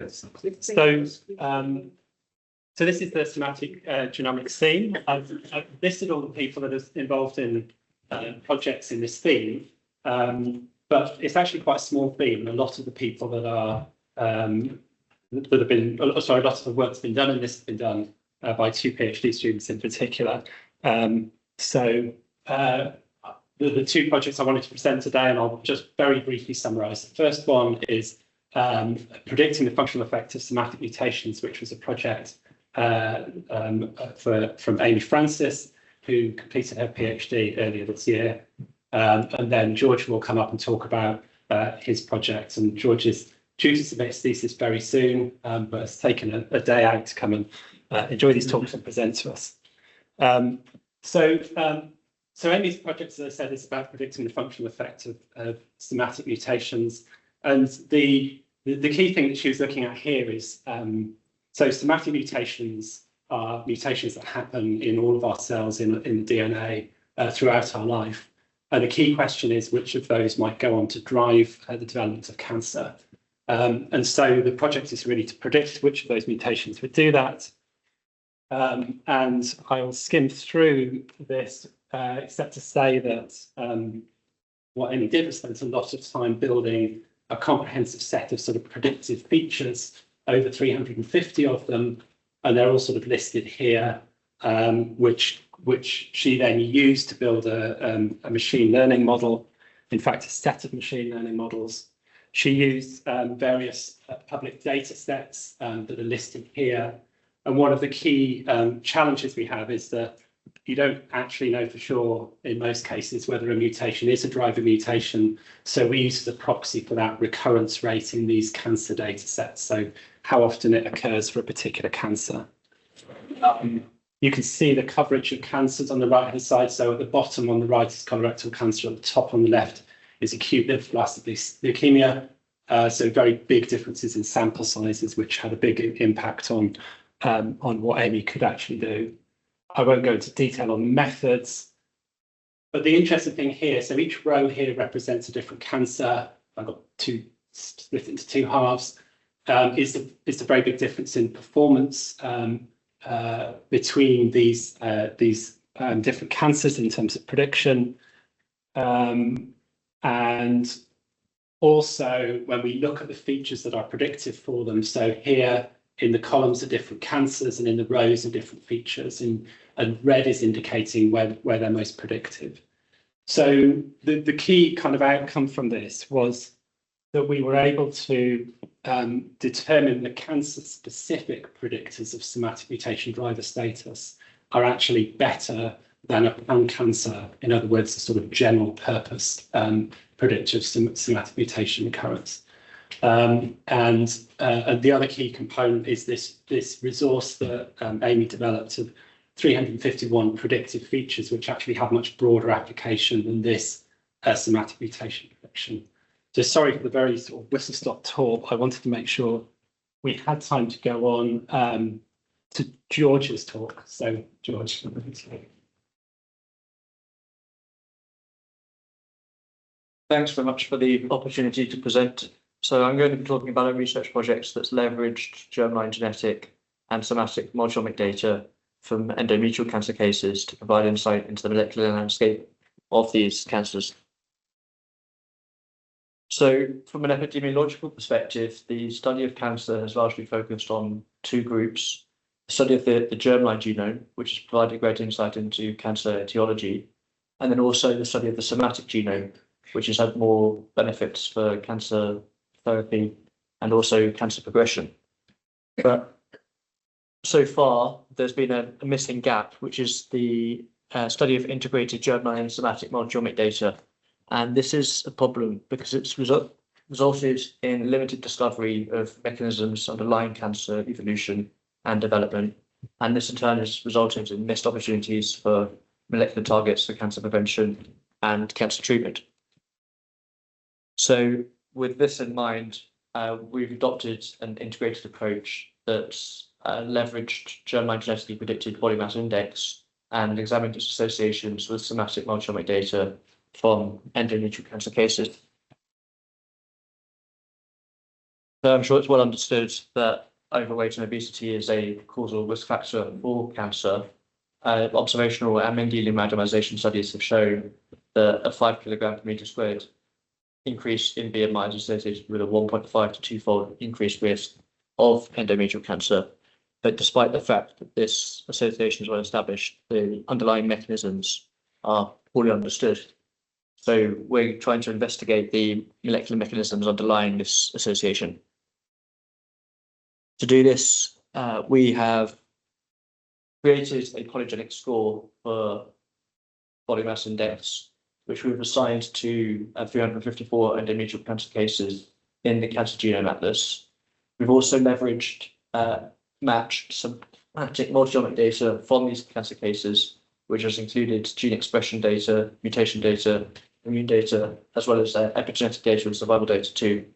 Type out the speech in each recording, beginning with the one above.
So, so this is the somatic genomics theme. I've listed all the people that are involved in projects in this theme, but it's actually quite a small theme. A lot of the people that are that have been, sorry, a lot of the work that's been done in this has been done by 2 PhD students in particular. The 2 projects I wanted to present today, and I'll just very briefly summarise. The first one is predicting the functional effect of somatic mutations, which was a project from Amy Francis, who completed her PhD earlier this year. And then George will come up and talk about his project. And George is due to submit his thesis very soon, but has taken a day out to come and enjoy these talks and present to us. So Amy's project, as I said, is about predicting the functional effect of somatic mutations. And the key thing that she was looking at here is, so somatic mutations are mutations that happen in all of our cells in the DNA throughout our life. And the key question is which of those might go on to drive the development of cancer. And so the project is really to predict which of those mutations would do that. And I will skim through this, except to say that what Amy did was spent a lot of time building a comprehensive set of sort of predictive features, over 350 of them, and they're all sort of listed here, which she then used to build a machine learning model. In fact, a set of machine learning models. She used various public data sets that are listed here. And one of the key challenges we have is that you don't actually know for sure in most cases whether a mutation is a driver mutation. So we use as a proxy for that recurrence rate in these cancer data sets. So how often it occurs for a particular cancer. You can see the coverage of cancers on the right-hand side. So at the bottom on the right is colorectal cancer. At the top on the left is acute lymphoblastic leukemia. So very big differences in sample sizes, which had a big impact on what Amy could actually do. I won't go into detail on methods, but the interesting thing here, so each row here represents a different cancer. I've got split into 2 halves. Is the very big difference in performance between these different cancers in terms of prediction, and also when we look at the features that are predictive for them. So here in the columns are different cancers, and in the rows are different features, and red is indicating where they're most predictive. So the key kind of outcome from this was that we were able to determine the cancer-specific predictors of somatic mutation driver status are actually better than a pan-cancer, in other words, a sort of general purpose predictor of somatic mutation recurrence. And the other key component is this resource that Amy developed of 351 predictive features, which actually have much broader application than this somatic mutation prediction. So sorry for the very sort of whistle-stop talk. I wanted to make sure we had time to go on to George's talk. So George. Thanks very much for the opportunity to present. So I'm going to be talking about a research project that's leveraged germline genetic and somatic multiomic data from endometrial cancer cases to provide insight into the molecular landscape of these cancers. So from an epidemiological perspective, the study of cancer has largely focused on 2 groups: the study of the germline genome, which has provided great insight into cancer etiology, and then also the study of the somatic genome, which has had more benefits for cancer therapy and also cancer progression. But so far, there's been a missing gap, which is the study of integrated germline and somatic multiomic data. And this is a problem because it's resulted in limited discovery of mechanisms underlying cancer evolution and development. And this in turn has resulted in missed opportunities for molecular targets for cancer prevention and cancer treatment. So with this in mind, we've adopted an integrated approach that's leveraged germline genetically predicted body mass index and examined its associations with somatic multiomic data from endometrial cancer cases. So I'm sure it's well understood that overweight and obesity is a causal risk factor for cancer. Observational and Mendelian randomization studies have shown that a 5 kilogram per meter squared increase in BMI is associated with a 1.5 to 2-fold increased risk of endometrial cancer. But despite the fact that this association is well established, the underlying mechanisms are poorly understood. So we're trying to investigate the molecular mechanisms underlying this association. To do this, we have created a polygenic score for body mass index, which we've assigned to 354 endometrial cancer cases in the Cancer Genome Atlas. We've also leveraged matched somatic multi-omic data from these cancer cases, which has included gene expression data, mutation data, immune data, as well as epigenetic data and survival data too.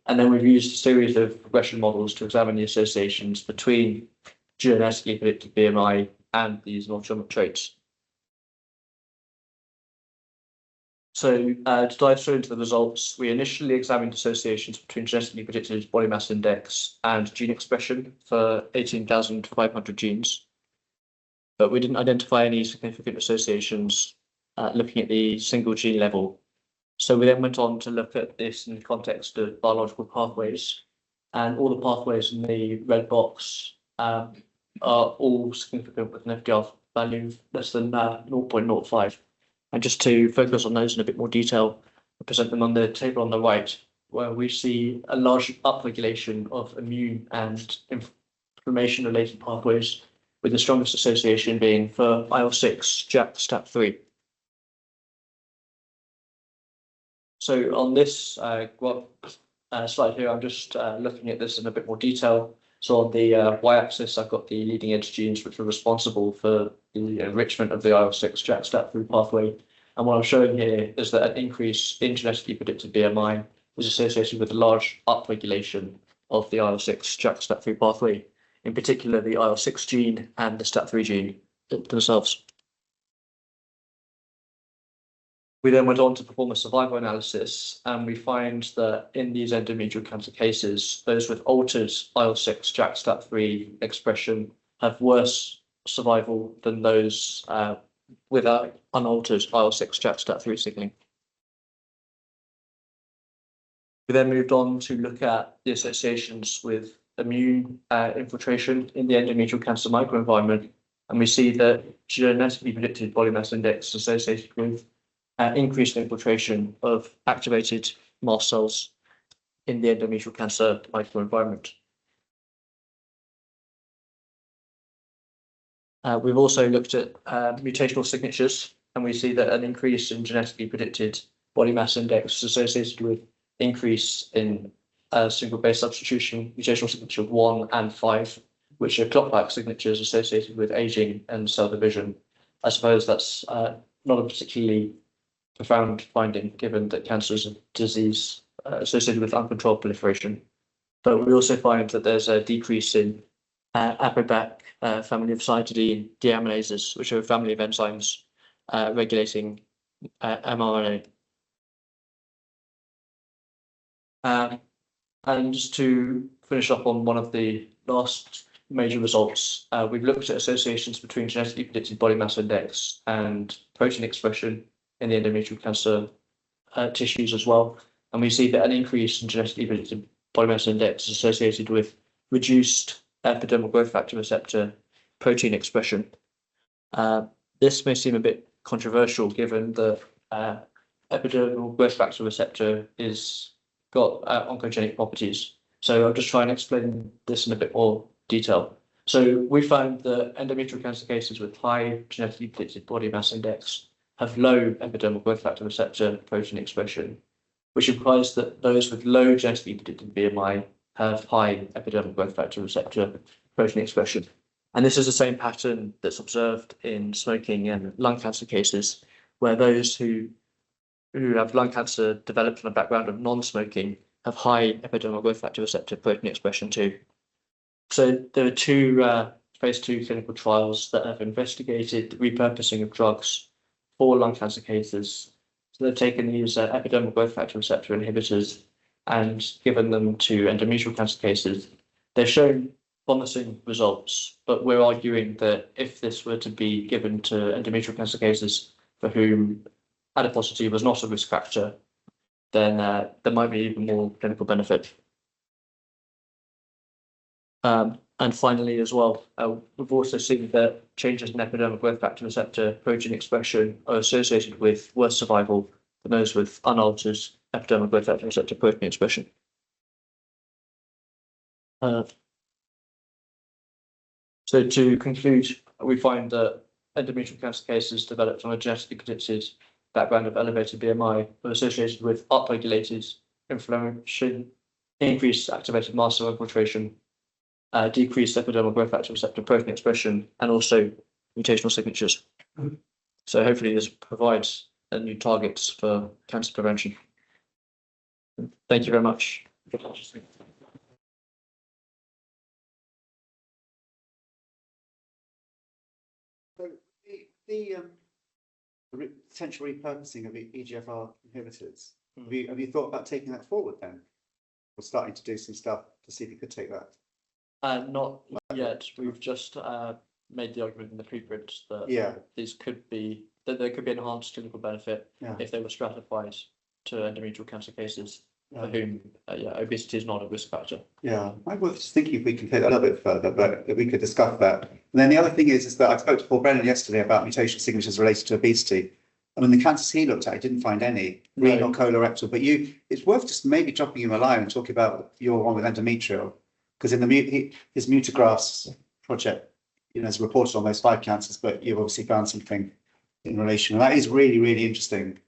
And then we've used a series of regression models to examine the associations between genetically predicted BMI and these multi-omic traits. So to dive straight into the results, we initially examined associations between genetically predicted body mass index and gene expression for 18,500 genes, but we didn't identify any significant associations looking at the single gene level. So we then went on to look at this in the context of biological pathways, and all the pathways in the red box are all significant with an FDR value of less than 0.05. And just to focus on those in a bit more detail, I present them on the table on the right, where we see a large upregulation of immune and inflammation-related pathways, with the strongest association being for IL-6, JAK, STAT3. So on this slide here, I'm just looking at this in a bit more detail. So on the y-axis, I've got the leading edge genes which are responsible for the enrichment of the IL-6 JAK STAT3 pathway. And what I'm showing here is that an increase in genetically predicted BMI is associated with a large upregulation of the IL-6 JAK STAT3 pathway, in particular the IL-6 gene and the STAT3 gene themselves. We then went on to perform a survival analysis, and we find that in these endometrial cancer cases, those with altered IL-6 JAK STAT3 expression have worse survival than those without unaltered IL-6 JAK STAT3 signaling. We then moved on to look at the associations with immune infiltration in the endometrial cancer microenvironment, and we see that genetically predicted body mass index is associated with increased infiltration of activated mast cells in the endometrial cancer microenvironment. We've also looked at mutational signatures, and we see that an increase in genetically predicted body mass index is associated with increase in single base substitution, mutational signature 1 and 5, which are clock-like signatures associated with aging and cell division. I suppose that's not a particularly profound finding, given that cancer is a disease associated with uncontrolled proliferation. But we also find that there's a decrease in APOBAC family of cytidine deaminases, which are a family of enzymes regulating mRNA. And just to finish up on one of the last major results, we've looked at associations between genetically predicted body mass index and protein expression in the endometrial cancer tissues as well. And we see that an increase in genetically predicted body mass index is associated with reduced epidermal growth factor receptor protein expression. This may seem a bit controversial, given that epidermal growth factor receptor is got oncogenic properties. So I'll just try and explain this in a bit more detail. So we found that endometrial cancer cases with high genetically predicted body mass index have low epidermal growth factor receptor protein expression, which implies that those with low genetically predicted BMI have high epidermal growth factor receptor protein expression. And this is the same pattern that's observed in smoking and lung cancer cases, where those who have lung cancer developed on a background of non-smoking have high epidermal growth factor receptor protein expression too. So there are two phase 2 clinical trials that have investigated the repurposing of drugs for lung cancer cases. So they've taken these epidermal growth factor receptor inhibitors and given them to endometrial cancer cases, they've shown promising results. But we're arguing that if this were to be given to endometrial cancer cases for whom adiposity was not a risk factor, then there might be even more clinical benefit. And finally, as well, we've also seen that changes in epidermal growth factor receptor protein expression are associated with worse survival than those with unaltered epidermal growth factor receptor protein expression. So to conclude, we find that endometrial cancer cases developed on a genetically predicted background of elevated BMI are associated with upregulated inflammation, increased activated mast cell infiltration, decreased epidermal growth factor receptor protein expression, and also mutational signatures. So hopefully this provides new targets for cancer prevention. Thank you very much. So the potential repurposing of EGFR inhibitors, have you thought about taking that forward then? Or starting to do some stuff to see if you could take that? Not yet. We've just made the argument in the preprint that these could be, that there could be enhanced clinical benefit if they were stratified to endometrial cancer cases for whom obesity is not a risk factor. Yeah, I was just thinking if we can take that a little bit further, but if we could discuss that. And then the other thing is that I spoke to Paul Brennan yesterday about mutation signatures related to obesity. I mean, the cancers he looked at, I didn't find any, renal, colorectal, but it's worth just maybe dropping him a line and talking about your one with endometrial, because in his Mutagraphs project, has reported on those 5 cancers, but you've obviously found something in relation. And that is really, really interesting,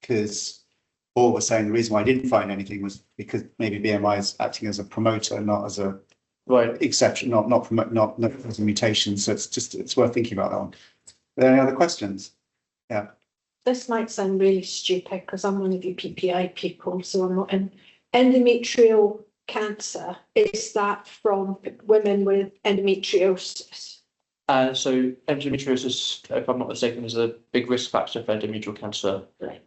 because Paul was saying the reason why I didn't find anything was because maybe BMI is acting as a promoter, not as a exception, not as a mutation. So it's worth thinking about that one. Are there any other questions? Yeah. This might sound really stupid because I'm one of you PPI people, so I'm not in. Endometrial cancer, is that from women with endometriosis? So endometriosis, if I'm not mistaken, is a big risk factor for endometrial cancer. Right.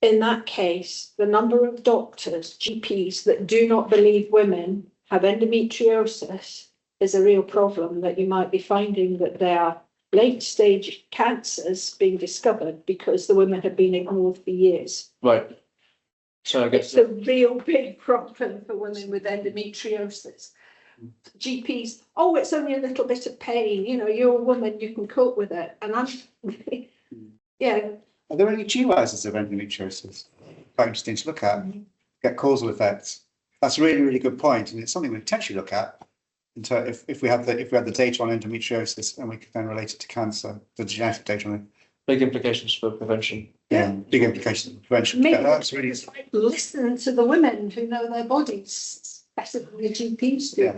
In that case, the number of doctors, GPs, that do not believe women have endometriosis is a real problem, that you might be finding that there are late stage cancers being discovered because the women have been ignored for years. Right. So I guess it's a real big problem for women with endometriosis. GPs, oh, it's only a little bit of pain, you're a woman, you can cope with it. And I'm Are there any geoises of endometriosis? Quite interesting to look at, get causal effects. That's a really, really good point, and it's something we potentially look at. If we have the data on endometriosis and we can then relate it to cancer, the genetic data on it. Big implications for prevention. Yeah, big implications for prevention. maybe That's really listen to the women who know their bodies better than the GPs do. Yeah.